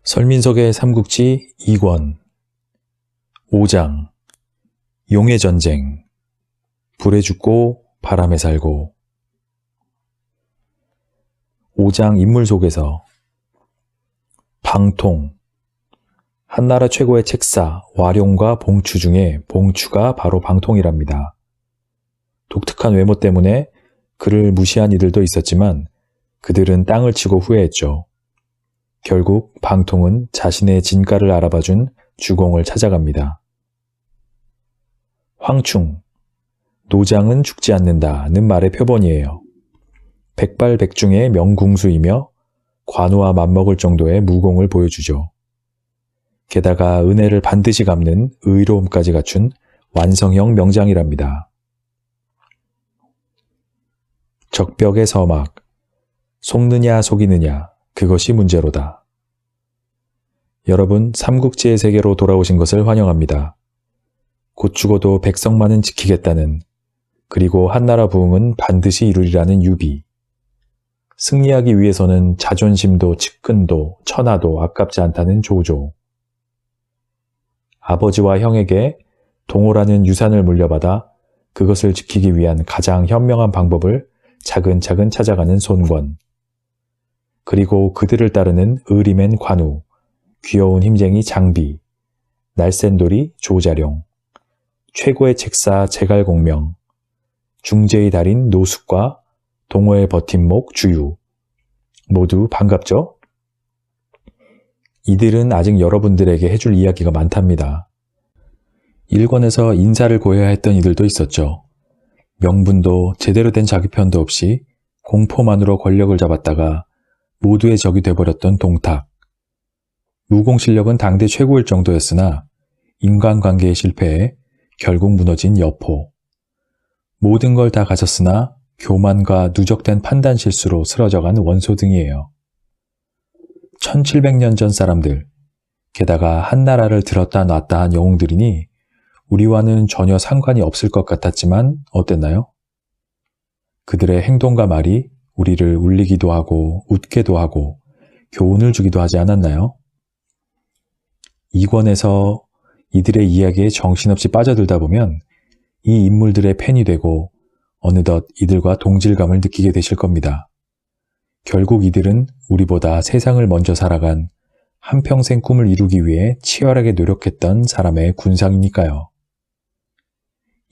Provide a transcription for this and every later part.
설민석의 삼국지 2권 5장 용의 전쟁 불에 죽고 바람에 살고 5장 인물 속에서 방통 한나라 최고의 책사 와룡과 봉추 중에 봉추가 바로 방통이랍니다. 독특한 외모 때문에 그를 무시한 이들도 있었지만 그들은 땅을 치고 후회했죠. 결국 방통은 자신의 진가를 알아봐준 주공을 찾아갑니다. 황충, 노장은 죽지 않는다는 말의 표본이에요. 백발백중의 명궁수이며 관우와 맞먹을 정도의 무공을 보여주죠. 게다가 은혜를 반드시 갚는 의로움까지 갖춘 완성형 명장이랍니다. 적벽의 서막, 속느냐 속이느냐 그것이 문제로다. 여러분, 삼국지의 세계로 돌아오신 것을 환영합니다. 곧 죽어도 백성만은 지키겠다는, 그리고 한나라 부흥은 반드시 이루리라는 유비. 승리하기 위해서는 자존심도 측근도 천하도 아깝지 않다는 조조. 아버지와 형에게 동호라는 유산을 물려받아 그것을 지키기 위한 가장 현명한 방법을 차근차근 찾아가는 손권. 그리고 그들을 따르는 의리맨 관우, 귀여운 힘쟁이 장비, 날쌘돌이 조자룡, 최고의 책사 제갈공명, 중제의 달인 노숙과 동호의 버팀목 주유. 모두 반갑죠? 이들은 아직 여러분들에게 해줄 이야기가 많답니다. 1권에서 인사를 고해야 했던 이들도 있었죠. 명분도 제대로 된 자기 편도 없이 공포만으로 권력을 잡았다가 모두의 적이 돼버렸던 동탁. 무공 실력은 당대 최고일 정도였으나 인간관계의 실패에 결국 무너진 여포. 모든 걸 다 가졌으나 교만과 누적된 판단 실수로 쓰러져간 원소 등이에요. 1700년 전 사람들, 게다가 한나라를 들었다 놨다 한 영웅들이니 우리와는 전혀 상관이 없을 것 같았지만 어땠나요? 그들의 행동과 말이 우리를 울리기도 하고 웃게도 하고 교훈을 주기도 하지 않았나요? 2권에서 이들의 이야기에 정신없이 빠져들다 보면 이 인물들의 팬이 되고 어느덧 이들과 동질감을 느끼게 되실 겁니다. 결국 이들은 우리보다 세상을 먼저 살아간 한평생 꿈을 이루기 위해 치열하게 노력했던 사람의 군상이니까요.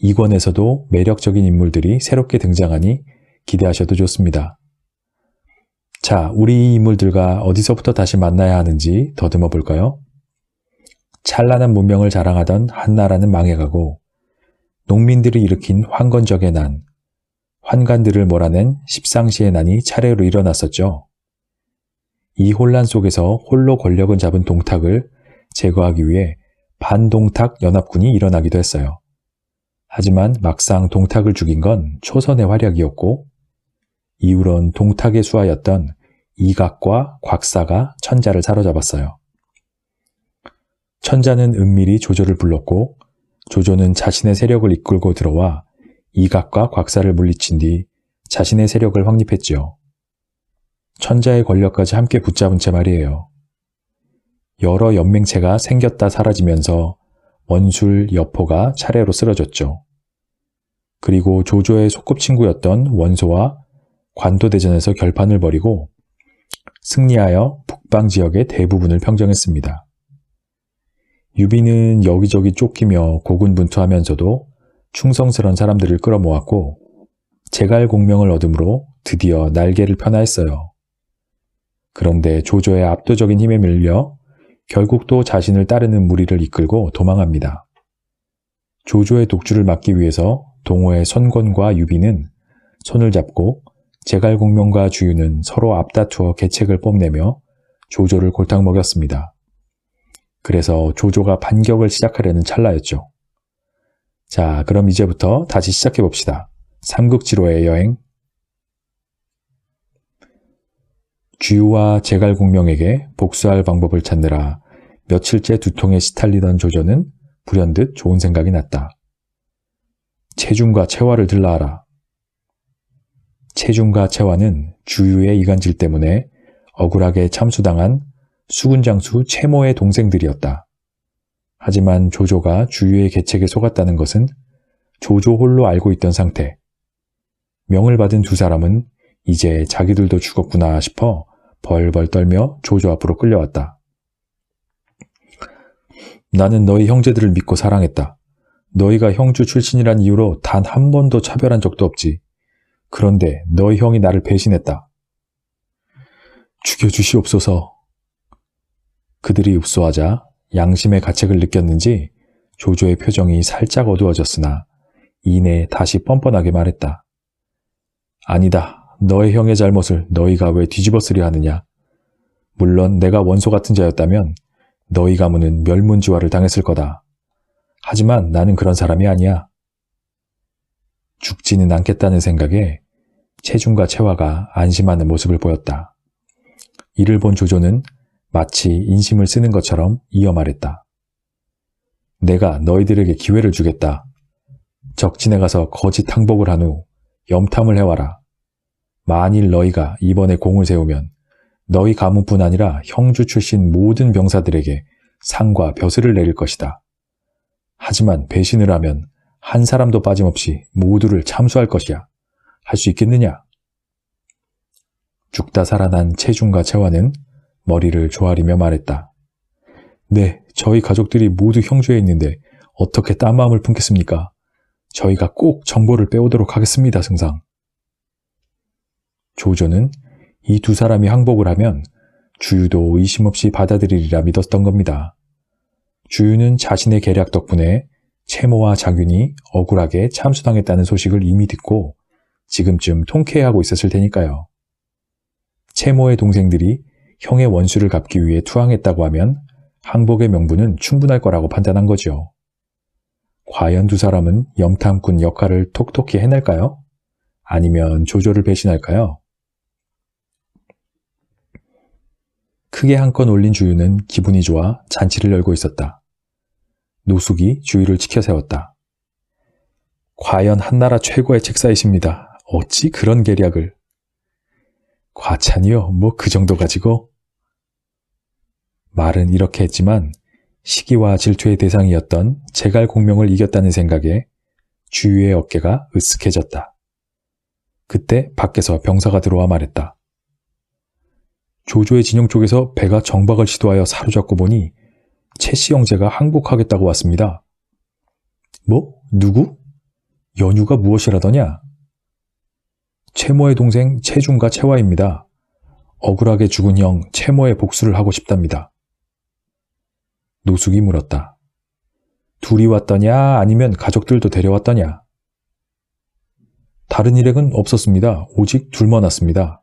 2권에서도 매력적인 인물들이 새롭게 등장하니 기대하셔도 좋습니다. 자, 우리 이 인물들과 어디서부터 다시 만나야 하는지 더듬어 볼까요? 찬란한 문명을 자랑하던 한나라는 망해가고 농민들이 일으킨 황건적의 난, 환관들을 몰아낸 십상시의 난이 차례로 일어났었죠. 이 혼란 속에서 홀로 권력은 잡은 동탁을 제거하기 위해 반동탁 연합군이 일어나기도 했어요. 하지만 막상 동탁을 죽인 건 초선의 활약이었고 이후론 동탁의 수하였던 이각과 곽사가 천자를 사로잡았어요. 천자는 은밀히 조조를 불렀고 조조는 자신의 세력을 이끌고 들어와 이각과 곽사를 물리친 뒤 자신의 세력을 확립했지요. 천자의 권력까지 함께 붙잡은 채 말이에요. 여러 연맹체가 생겼다 사라지면서 원술, 여포가 차례로 쓰러졌죠. 그리고 조조의 소꿉친구였던 원소와 관도대전에서 결판을 벌이고 승리하여 북방 지역의 대부분을 평정했습니다. 유비는 여기저기 쫓기며 고군분투하면서도 충성스러운 사람들을 끌어모았고 제갈공명을 얻음으로 드디어 날개를 펴나했어요. 그런데 조조의 압도적인 힘에 밀려 결국 또 자신을 따르는 무리를 이끌고 도망합니다. 조조의 독주를 막기 위해서 동호의 선권과 유비는 손을 잡고 제갈공명과 주유는 서로 앞다투어 계책을 뽐내며 조조를 골탕 먹였습니다. 그래서 조조가 반격을 시작하려는 찰나였죠. 자, 그럼 이제부터 다시 시작해봅시다. 삼국지로의 여행. 주유와 제갈공명에게 복수할 방법을 찾느라 며칠째 두통에 시달리던 조조는 불현듯 좋은 생각이 났다. 체중과 체화를 들라하라. 체중과 체화는 주유의 이간질 때문에 억울하게 참수당한 수군장수 채모의 동생들이었다. 하지만 조조가 주유의 계책에 속았다는 것은 조조 홀로 알고 있던 상태. 명을 받은 두 사람은 이제 자기들도 죽었구나 싶어 벌벌 떨며 조조 앞으로 끌려왔다. 나는 너희 형제들을 믿고 사랑했다. 너희가 형주 출신이란 이유로 단 한 번도 차별한 적도 없지. 그런데 너희 형이 나를 배신했다. 죽여주시옵소서. 그들이 읍소하자 양심의 가책을 느꼈는지 조조의 표정이 살짝 어두워졌으나 이내 다시 뻔뻔하게 말했다. 아니다. 너의 형의 잘못을 너희가 왜 뒤집어쓰려 하느냐. 물론 내가 원소 같은 자였다면 너희 가문은 멸문지화를 당했을 거다. 하지만 나는 그런 사람이 아니야. 죽지는 않겠다는 생각에 채중과 채화가 안심하는 모습을 보였다. 이를 본 조조는 마치 인심을 쓰는 것처럼 이어 말했다. 내가 너희들에게 기회를 주겠다. 적진에 가서 거짓 항복을 한 후 염탐을 해와라. 만일 너희가 이번에 공을 세우면 너희 가문뿐 아니라 형주 출신 모든 병사들에게 상과 벼슬을 내릴 것이다. 하지만 배신을 하면 한 사람도 빠짐없이 모두를 참수할 것이야. 할 수 있겠느냐? 죽다 살아난 채중과 채화는 머리를 조아리며 말했다. 네, 저희 가족들이 모두 형주에 있는데 어떻게 딴 마음을 품겠습니까? 저희가 꼭 정보를 빼오도록 하겠습니다, 승상. 조조는 이 두 사람이 항복을 하면 주유도 의심 없이 받아들이리라 믿었던 겁니다. 주유는 자신의 계략 덕분에 채모와 장윤이 억울하게 참수당했다는 소식을 이미 듣고 지금쯤 통쾌해하고 있었을 테니까요. 채모의 동생들이 형의 원수를 갚기 위해 투항했다고 하면 항복의 명분은 충분할 거라고 판단한 거죠. 과연 두 사람은 염탐꾼 역할을 톡톡히 해낼까요? 아니면 조조를 배신할까요? 크게 한 건 올린 주유는 기분이 좋아 잔치를 열고 있었다. 노숙이 주유를 치켜 세웠다. 과연 한나라 최고의 책사이십니다. 어찌 그런 계략을. 과찬이요. 뭐 그 정도 가지고. 말은 이렇게 했지만 시기와 질투의 대상이었던 제갈공명을 이겼다는 생각에 주유의 어깨가 으쓱해졌다. 그때 밖에서 병사가 들어와 말했다. 조조의 진영 쪽에서 배가 정박을 시도하여 사로잡고 보니 채씨 형제가 항복하겠다고 왔습니다. 뭐? 누구? 연유가 무엇이라더냐? 채모의 동생 채중과 채화입니다. 억울하게 죽은 형 채모의 복수를 하고 싶답니다. 노숙이 물었다. 둘이 왔더냐 아니면 가족들도 데려왔더냐? 다른 일행은 없었습니다. 오직 둘만 왔습니다.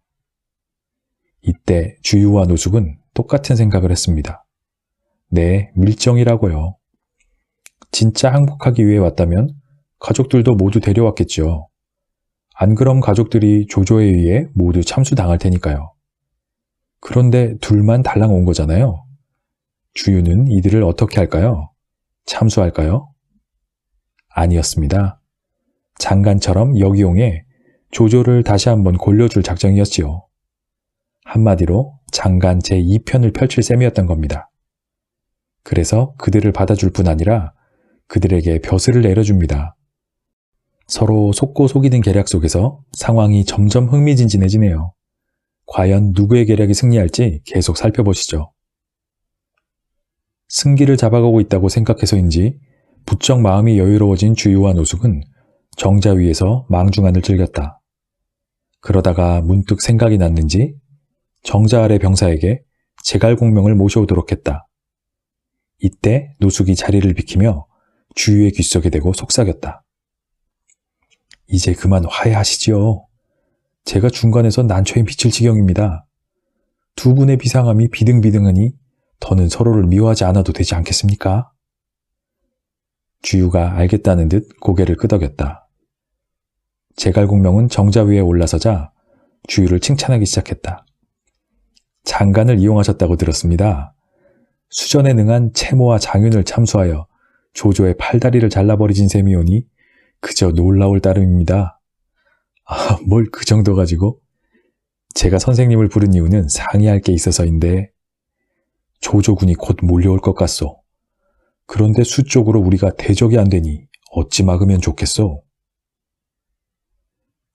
이때 주유와 노숙은 똑같은 생각을 했습니다. 네, 밀정이라고요. 진짜 항복하기 위해 왔다면 가족들도 모두 데려왔겠죠. 안 그럼 가족들이 조조에 의해 모두 참수당할 테니까요. 그런데 둘만 달랑 온 거잖아요. 주유는 이들을 어떻게 할까요? 참수할까요? 아니었습니다. 장관처럼 역이용해 조조를 다시 한번 골려줄 작정이었지요. 한마디로 장관 제2편을 펼칠 셈이었던 겁니다. 그래서 그들을 받아줄 뿐 아니라 그들에게 벼슬을 내려줍니다. 서로 속고 속이는 계략 속에서 상황이 점점 흥미진진해지네요. 과연 누구의 계략이 승리할지 계속 살펴보시죠. 승기를 잡아가고 있다고 생각해서인지 부쩍 마음이 여유로워진 주유와 노숙은 정자 위에서 망중한을 즐겼다. 그러다가 문득 생각이 났는지 정자 아래 병사에게 제갈공명을 모셔오도록 했다. 이때 노숙이 자리를 비키며 주유의 귓속에 대고 속삭였다. 이제 그만 화해하시지요. 제가 중간에서 난처히 미칠 지경입니다. 두 분의 비상함이 비등비등하니 더는 서로를 미워하지 않아도 되지 않겠습니까? 주유가 알겠다는 듯 고개를 끄덕였다. 제갈공명은 정자 위에 올라서자 주유를 칭찬하기 시작했다. 장관을 이용하셨다고 들었습니다. 수전에 능한 채모와 장윤을 참수하여 조조의 팔다리를 잘라버리진 셈이오니 그저 놀라울 따름입니다. 아, 뭘 그 정도 가지고? 제가 선생님을 부른 이유는 상의할 게 있어서인데 조조군이 곧 몰려올 것 같소. 그런데 수적으로 우리가 대적이 안 되니 어찌 막으면 좋겠소?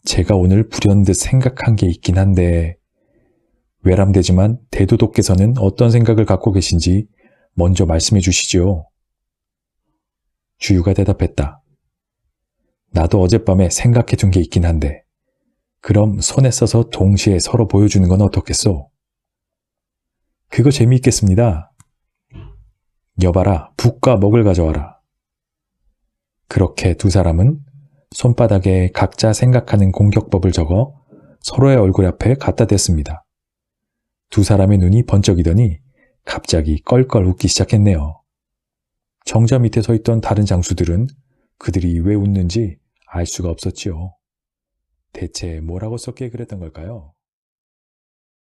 제가 오늘 불현듯 생각한 게 있긴 한데 외람되지만 대도독께서는 어떤 생각을 갖고 계신지 먼저 말씀해 주시지요. 주유가 대답했다. 나도 어젯밤에 생각해 둔 게 있긴 한데 그럼 손에 써서 동시에 서로 보여주는 건 어떻겠소? 그거 재미있겠습니다. 여봐라, 북과 먹을 가져와라. 그렇게 두 사람은 손바닥에 각자 생각하는 공격법을 적어 서로의 얼굴 앞에 갖다 댔습니다. 두 사람의 눈이 번쩍이더니 갑자기 껄껄 웃기 시작했네요. 정자 밑에 서 있던 다른 장수들은 그들이 왜 웃는지 알 수가 없었지요. 대체 뭐라고 썼기에 그랬던 걸까요?